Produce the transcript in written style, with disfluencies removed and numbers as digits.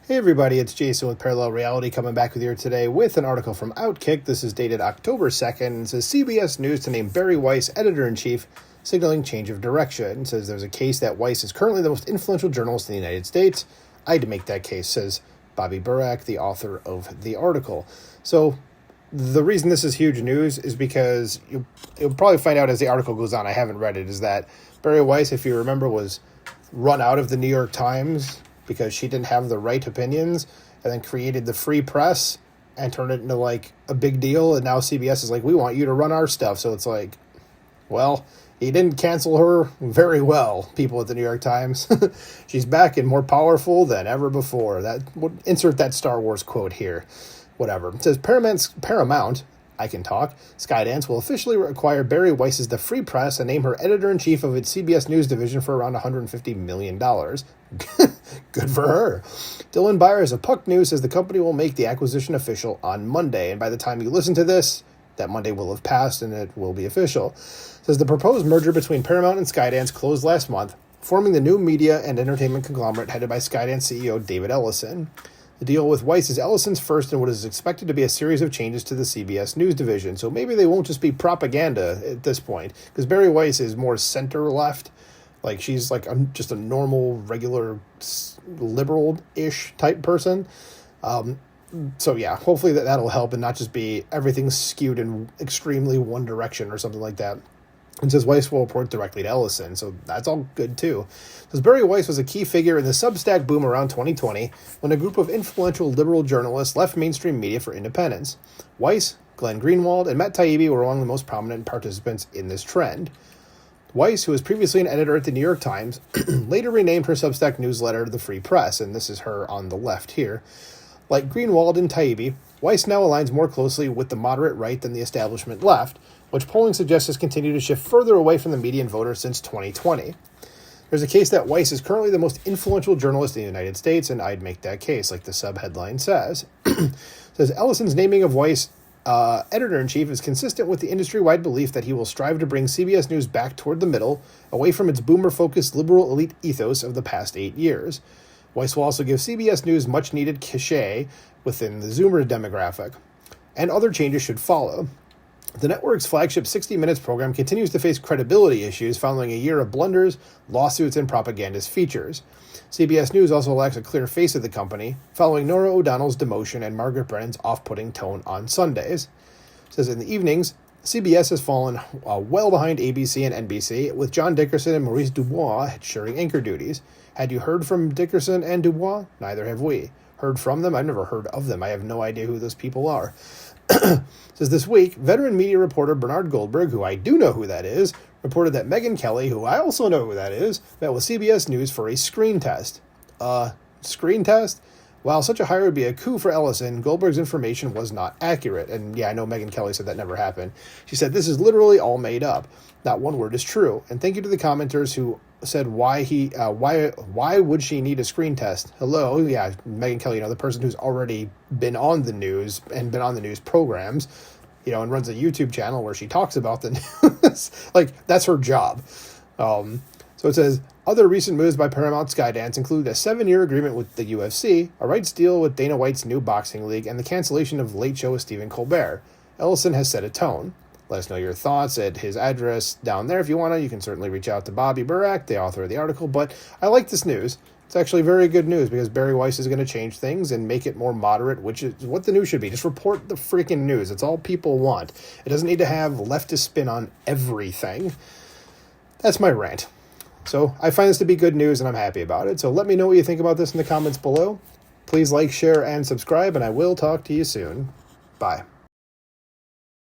Hey everybody, it's Jason with Parallel Reality coming back with you today with an article from Outkick. This is dated October 2nd. It says CBS News to name Bari Weiss editor-in-chief, signaling change of direction. It says there's a case that Weiss is currently the most influential journalist in the United States. I'd make that case, says Bobby Burak, the author of the article. So the reason this is huge news is because you'll probably find out as the article goes on, I haven't read it, is that Bari Weiss, if you remember, was run out of the New York Times because she didn't have the right opinions, and then created the free press and turned it into like a big deal. And now CBS is like, we want you to run our stuff. So it's like, well, you didn't cancel her very well, people at the New York Times. She's back and more powerful than ever before. Insert that Star Wars quote here. Whatever. It says Paramount, I can talk, Skydance will officially acquire Bari Weiss as the Free Press and name her editor-in-chief of its CBS News division for around $150 million. Good for her. Dylan Byers of Puck News says the company will make the acquisition official on Monday, and by the time you listen to this, that Monday will have passed and it will be official. It says the proposed merger between Paramount and Skydance closed last month, forming the new media and entertainment conglomerate headed by Skydance CEO David Ellison. The deal with Weiss is Ellison's first in what is expected to be a series of changes to the CBS News division, so maybe they won't just be propaganda at this point, because Bari Weiss is more center-left. Like, she's like just a normal, regular, liberal-ish type person. So yeah, hopefully that'll help and not just be everything skewed in extremely one direction or something like that. It says Weiss will report directly to Ellison, so that's all good too. It says Bari Weiss was a key figure in the Substack boom around 2020 when a group of influential liberal journalists left mainstream media for independence. Weiss, Glenn Greenwald, and Matt Taibbi were among the most prominent participants in this trend. Weiss, who was previously an editor at the New York Times, later renamed her Substack newsletter The Free Press, and this is her on the left here. Like Greenwald and Taibbi, Weiss now aligns more closely with the moderate right than the establishment left, which polling suggests has continued to shift further away from the median voter since 2020. There's a case that Weiss is currently the most influential journalist in the United States, and I'd make that case, like the subheadline says. It says Ellison's naming of Weiss editor-in-chief is consistent with the industry-wide belief that he will strive to bring CBS News back toward the middle, away from its boomer-focused liberal elite ethos of the past 8 years. Weiss will also give CBS News much-needed cachet within the Zoomer demographic. And other changes should follow. The network's flagship 60 Minutes program continues to face credibility issues following a year of blunders, lawsuits, and propagandist features. CBS News also lacks a clear face of the company, following Norah O'Donnell's demotion and Margaret Brennan's off-putting tone on Sundays. It says in the evenings, CBS has fallen well behind ABC and NBC, with John Dickerson and Maurice Dubois sharing anchor duties. Had you heard from Dickerson and Dubois? Neither have we. Heard from them? I've never heard of them. I have no idea who those people are. Says this week, veteran media reporter Bernard Goldberg, who I do know who that is, reported that Megyn Kelly, who I also know who that is, met with CBS News for a screen test. Screen test? While such a hire would be a coup for Ellison, Goldberg's information was not accurate. And yeah, I know Megyn Kelly said that never happened. She said, this is literally all made up. Not one word is true. And thank you to the commenters who said why would she need a screen test? Hello, yeah, Megyn Kelly, the person who's already been on the news and been on the news programs, and runs a YouTube channel where she talks about the news. Like, that's her job. So it says, other recent moves by Paramount Skydance include a 7-year agreement with the UFC, a rights deal with Dana White's new boxing league, and the cancellation of Late Show with Stephen Colbert. Ellison has set a tone. Let us know your thoughts at his address down there. If you want to, you can certainly reach out to Bobby Burak, the author of the article. But I like this news. It's actually very good news because Bari Weiss is going to change things and make it more moderate, which is what the news should be. Just report the freaking news. It's all people want. It doesn't need to have leftist spin on everything. That's my rant. So I find this to be good news, and I'm happy about it. So let me know what you think about this in the comments below. Please like, share, and subscribe, and I will talk to you soon. Bye.